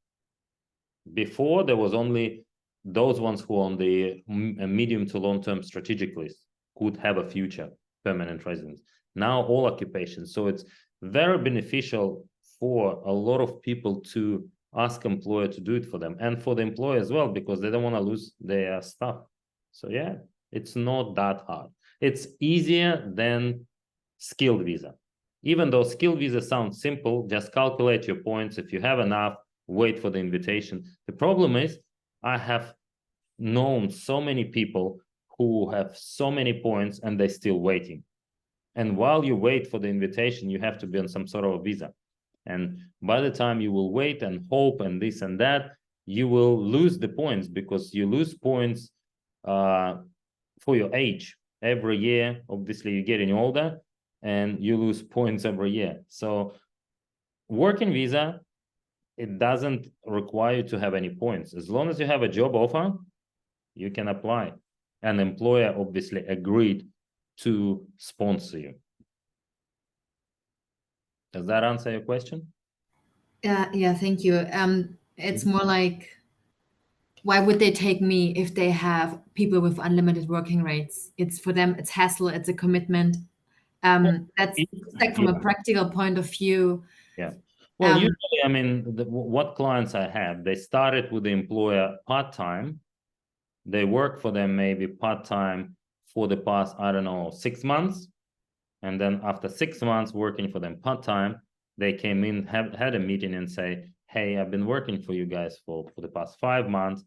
Before, there was only those ones who on the medium to long-term strategic list could have a future permanent residence. Now all occupations. So it's very beneficial for a lot of people to ask employer to do it for them, and for the employer as well, because they don't want to lose their stuff. So yeah, it's not that hard. It's easier than skilled visa. Even though skilled visa sounds simple, just calculate your points. If you have enough, wait for the invitation. The problem is, I have known so many people who have so many points and they're still waiting. And while you wait for the invitation, you have to be on some sort of a visa. And by the time you will wait and hope and this and that, you will lose the points, because you lose points for your age every year. Obviously, you're getting older and you lose points every year. So working visa, it doesn't require you to have any points. As long as you have a job offer, you can apply. An employer obviously agreed to sponsor you. Does that answer your question? Yeah, thank you. It's more like, why would they take me if they have people with unlimited working rates? It's for them, it's hassle, it's a commitment. That's like from a practical point of view. Yeah. Well, usually, I mean, what clients I have, they started with the employer part-time. They work for them maybe part-time for the past, I don't know, 6 months. And then after 6 months working for them part-time, they came in, had a meeting and say, hey, I've been working for you guys for the past 5 months,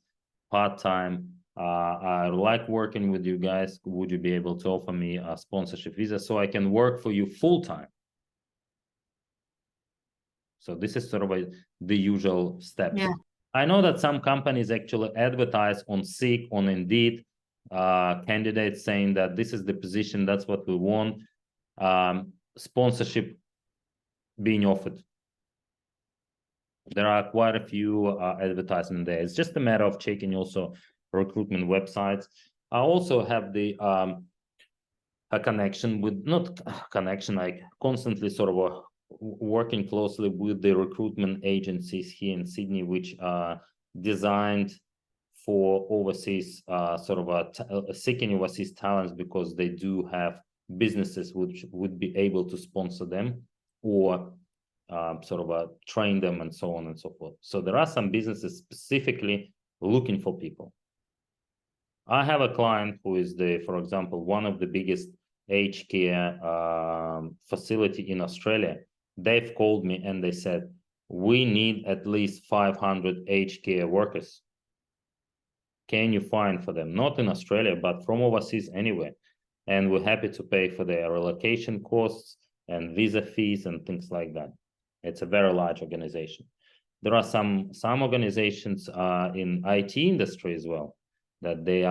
part-time. I like working with you guys. Would you be able to offer me a sponsorship visa so I can work for you full-time? So this is sort of the usual steps. Yeah. I know that some companies actually advertise on Seek, on Indeed, candidates saying that this is the position, that's what we want, sponsorship being offered. There are quite a few advertisements there. It's just a matter of checking also recruitment websites. I also have the a connection with, not connection, like constantly sort of working closely with the recruitment agencies here in Sydney, which are designed for overseas, sort of seeking overseas talents, because they do have businesses which would be able to sponsor them or sort of train them and so on and so forth. So there are some businesses specifically looking for people. I have a client who is for example, one of the biggest aged care facility in Australia. They've called me and they said, we need at least 500 aged care workers. Can you find for them? Not in Australia, but from overseas anywhere. And we're happy to pay for their relocation costs and visa fees and things like that. It's a very large organization. There are some organizations in IT industry as well, that they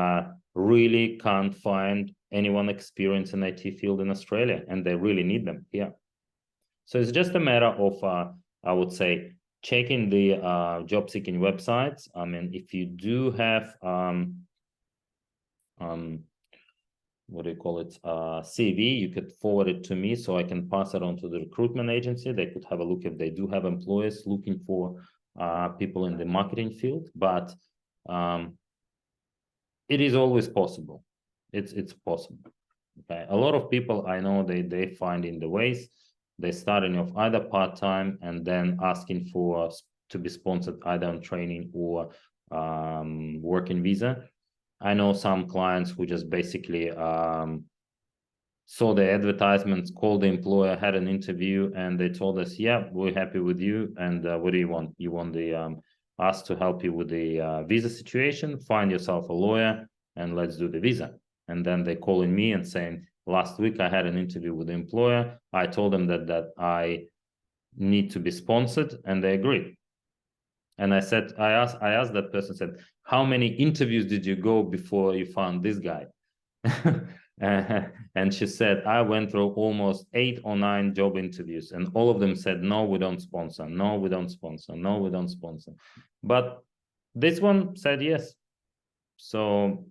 really can't find anyone experienced in IT field in Australia, and they really need them here. So it's just a matter of, I would say, checking the job seeking websites. I mean, if you do have, what do you call it, CV, you could forward it to me so I can pass it on to the recruitment agency. They could have a look if they do have employers looking for people in the marketing field, but it is always possible. It's possible. Okay, a lot of people I know, they find in the ways. They're starting off either part-time and then asking for to be sponsored either on training or working visa. I know some clients who just basically saw the advertisements, called the employer, had an interview, and they told us, yeah, we're happy with you. And what do you want? You want the us to help you with the visa situation, find yourself a lawyer, and let's do the visa. And then they calling me and saying, last week I had an interview with the employer. I told them that I need to be sponsored, and they agreed. And I asked that person, said, how many interviews did you go before you found this guy? And she said, I went through almost 8 or 9 job interviews, and all of them said, no, we don't sponsor. No, we don't sponsor. No, we don't sponsor. But this one said yes. So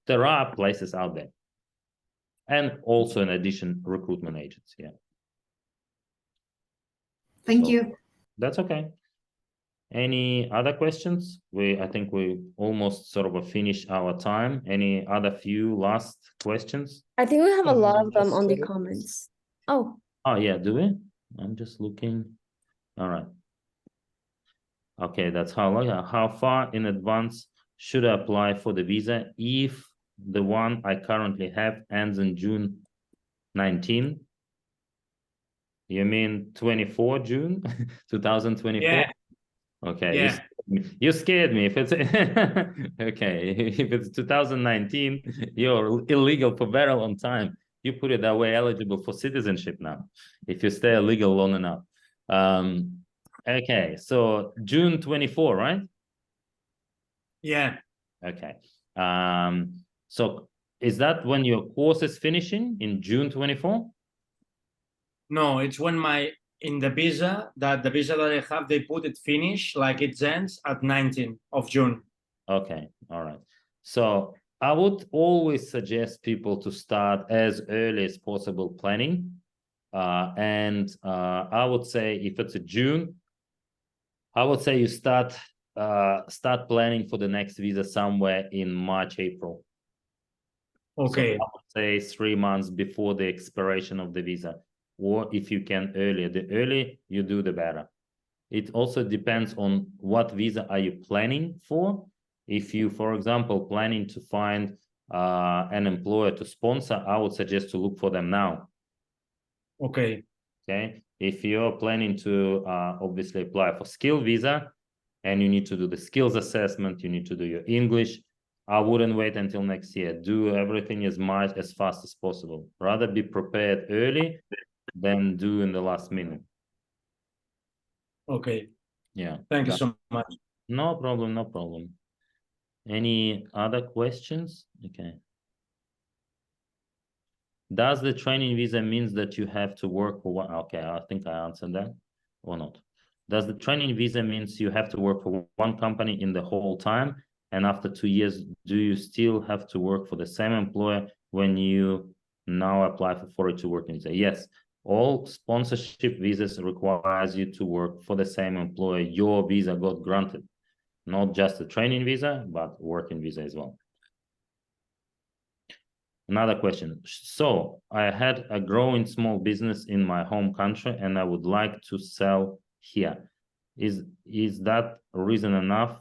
there are places out there. And also, in addition, recruitment agents. Yeah. Thank So you. that's okay. Any other questions? I think we almost sort of finished our time. Any other few last questions? I think we have a lot of them Yes, on the sorry. comments. Oh, Oh, yeah, do we? I'm just looking. All right. Okay, that's how long. How far in advance should I apply for the visa if the one I currently have ends in June 19? You mean 24 June 2024? Yeah, Okay, yeah. you scared me. If it's okay, if it's 2019, you're illegal for very long time. You put it that way, eligible for citizenship now, if you stay illegal long enough. Okay, so June 24, right? Yeah. Okay. So is that when your course is finishing in June 24? No, it's when the visa that I have, they put it finish, like it ends at 19th of June. Okay, all right. So I would always suggest people to start as early as possible planning. I would say if it's a June, I would say you start planning for the next visa somewhere in March, April. Okay. So I would say 3 months before the expiration of the visa, or if you can earlier. The earlier you do, the better. It also depends on what visa are you planning for. If you, for example, planning to find an employer to sponsor, I would suggest to look for them now. Okay. Okay. If you're planning to obviously apply for skill visa and you need to do the skills assessment, you need to do your English, I wouldn't wait until next year. Do everything as fast as possible. Rather be prepared early than do in the last minute. Okay. Yeah. Thank you so much. No problem, no problem. Any other questions? Okay. Does the training visa means that you have to work for one? Okay, I think I answered that or not. Does the training visa means you have to work for one company in the whole time? And after 2 years, do you still have to work for the same employer when you now apply for 42 working visa? Yes, all sponsorship visas requires you to work for the same employer. Your visa got granted, not just a training visa, but working visa as well. Another question. So I had a growing small business in my home country and I would like to sell here. Is that reason enough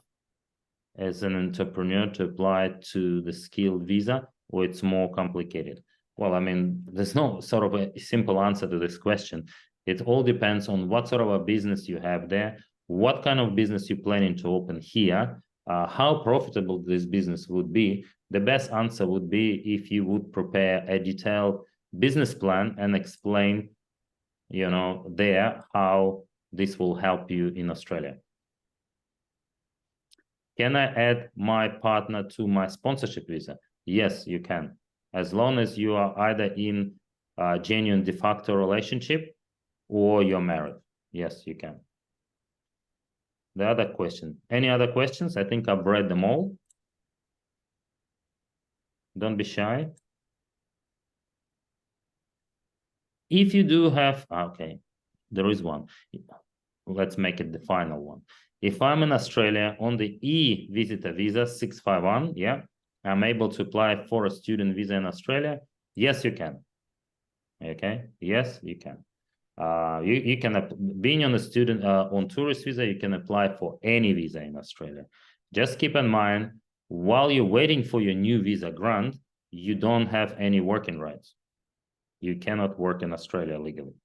as an entrepreneur to apply to the skilled visa, or it's more complicated? Well, I mean, there's no sort of a simple answer to this question. It all depends on what sort of a business you have there, what kind of business you're planning to open here, how profitable this business would be. The best answer would be if you would prepare a detailed business plan and explain, there how this will help you in Australia. Can I add my partner to my sponsorship visa? Yes, you can. As long as you are either in a genuine de facto relationship or you're married. Yes, you can. The other question. Any other questions? I think I've read them all. Don't be shy. If you do have, okay, there is one. Let's make it the final one. If I'm in Australia on the e-visitor visa 651, yeah, I'm able to apply for a student visa in Australia. Yes, you can. Okay, yes, you can. You can, being on a student on tourist visa, you can apply for any visa in Australia. Just keep in mind, while you're waiting for your new visa grant, you don't have any working rights. You cannot work in Australia legally.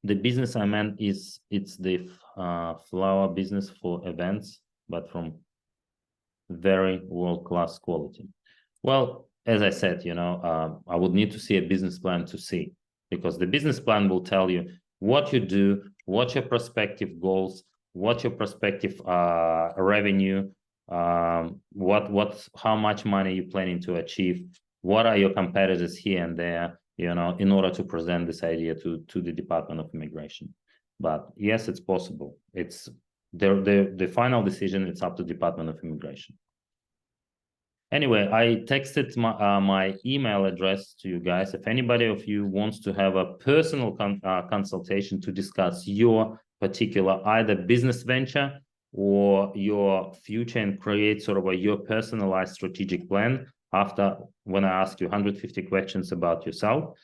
The business I meant it's the flower business for events, but from very world-class quality. Well, as I said, I would need to see a business plan to see, because the business plan will tell you what you do, what your prospective goals, what your prospective revenue, how much money you're planning to achieve, what are your competitors here and there, in order to present this idea to the Department of Immigration. But yes, it's possible. It's the final decision. It's up to Department of Immigration. Anyway, I texted my email address to you guys. If anybody of you wants to have a personal consultation to discuss your particular either business venture or your future and create sort of your personalized strategic plan after when I ask you 150 questions about yourself,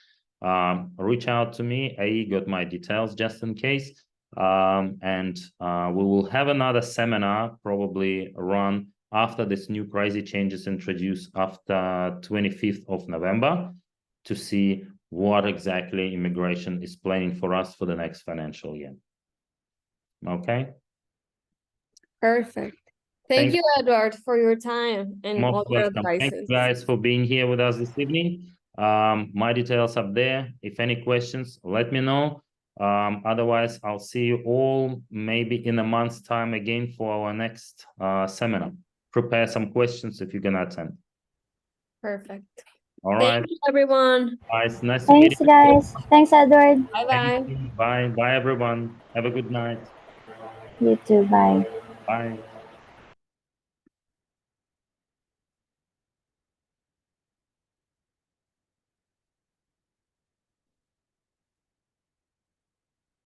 reach out to me. I got my details just in case. And we will have another seminar probably run after this new crazy changes introduced after 25th of November to see what exactly immigration is planning for us for the next financial year. Okay. Perfect. Thank you, Edward, for your time and all your advices. Thank you guys for being here with us this evening. My details up there. If any questions, let me know. Otherwise, I'll see you all maybe in a month's time again for our next seminar. Prepare some questions if you're gonna attend. Perfect. All right. Thank you, everyone. Guys, nice to meet Thanks, you. guys. Thanks, Edward. Bye-bye. Bye. Bye, everyone. Have a good night. You too. Bye. Bye.